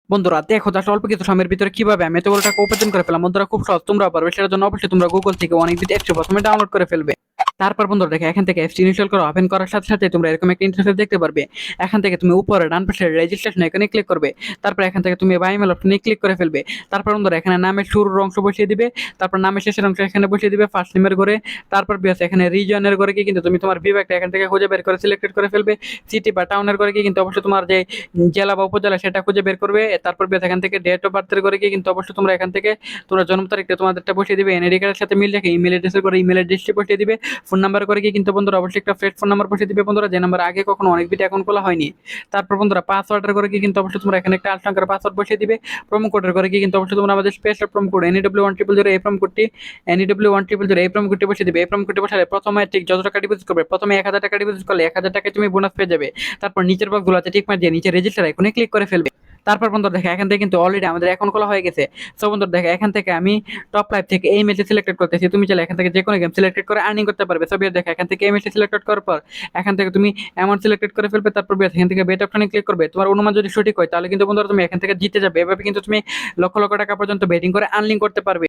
বন্ধুরা দেখো জাস্ট অল্প কিছু সময়ের ভিতরে কিভাবে আমি এতগুলো টাকা উপার্জন করে ফেললাম। বন্ধুরা খুব সহজ, তোমরা পারবে। সেটার জন্য অবশ্যই তোমরা গুগল থেকে অনেক বিট অ্যাপস প্রথমে ডাউনলোড করে ফেলবে। তারপর বন্ধুরা দেখো, এখান থেকে অ্যাপসটি ইনস্টল করা ওপেন করার সাথে সাথে তোমরা এরকম একটা ইন্টারফেস দেখতে পারবে। এখান থেকে তুমি উপরে ডান পাশে রেজিস্ট্রেশন এখানে ক্লিক করবে। তারপর এখান থেকে তুমি বাই মেল অপশনে ক্লিক করে ফেলবে। তারপর বন্ধুরা এখানে নামের শুরুর অংশ বসিয়ে দিবে, তারপর নামের শেষের অংশ এখানে বসিয়ে দিবে ফার্স্ট নেমের ঘরে। তারপর বিয়াস এখানে রিজনের ঘরে গিয়ে কিন্তু তুমি তোমার বিভাগটা এখান থেকে খুঁজে বের করে সিলেক্টেড করে ফেলবে। সিটি বা টাউনের ঘরে গিয়ে কিন্তু অবশ্যই তোমার যে জেলা বা উপজেলা সেটা খুঁজে বের করবে। তারপর বিয়াস এখান থেকে ডেট অফ বার্থের ঘরে গিয়ে কিন্তু অবশ্যই তোমরা এখান থেকে তোমরা জন্ম তারিখটা তোমাদেরটা বসিয়ে দিবে। এনআইডি কার্ডের সাথে মিল রেখে ইমেল অ্যাড্রেসের করে ইমেল অ্যাড্রেসটি বসিয়ে দিবে। ফোন নাম্বার করে গিয়ে কিন্তু বন্ধুরা অবশ্যই একটা ফ্রেশ ফোন নাম্বার বসিয়ে দিবে বন্ধুরা, যে নাম্বার আগে কখনো অনেক বিট অ্যাকাউন্ট খোলা হয়নি। তারপর বন্ধুরা পাসওয়ার্ডের করে গিয়ে কিন্তু অবশ্যই তোমরা এখানে একটা 8 সংখ্যার পাসওয়ার্ড বসিয়ে দিবে। প্রোমো কোডের করে গিয়ে কিন্তু অবশ্যই তোমরা আমাদের স্পেশাল প্রোমো কোড NEW1000 এই প্রোমো কোডটি NEW1000 এই প্রোমো কোডটি বসিয়ে দিবে। এই প্রোমো কোডটি বসালে প্রথমে ঠিক যত টাকা ডিপোজিট করবে, প্রথমে 1000 টাকা ডিপোজিট করলে 1000 টাকায় তুমি বোনাস পেয়ে যাবে। তারপর নিচের বক্সগুলোতে টিক মার দিয়ে নিচে রেজিস্টার আইকনে ক্লিক করে ফেলবে। তারপর বন্ধুরা দেখো এখান থেকে কিন্তু অলরেডি আমাদের অ্যাকাউন্ট খোলা হয়ে গেছে। সো বন্ধুরা দেখো এখান থেকে আমি টপ লাইভ থেকে এই ম্যাচটি সিলেক্টেড করতেছি। তুমি চাইলে এখান থেকে যে কোনো গেম সিলেক্টেড করে আর্নিং করতে পারবে। সো বিয়ার দেখো এখান থেকে এই ম্যাচটি সিলেক্টেড করার পর এখান থেকে তুমি অ্যামাউন্ট সিলেক্টেড করে ফেলবে। তারপর বিয়ার এখান থেকে বেট অপশনে ক্লিক করবে। তোমার অনুমান যদি সঠিক হয় তাহলে কিন্তু বন্ধুরা তুমি এখান থেকে জিতে যাবে। এভাবে কিন্তু তুমি লক্ষ লক্ষ টাকা পর্যন্ত বেটিং করে আর্নিং করতে পারবে।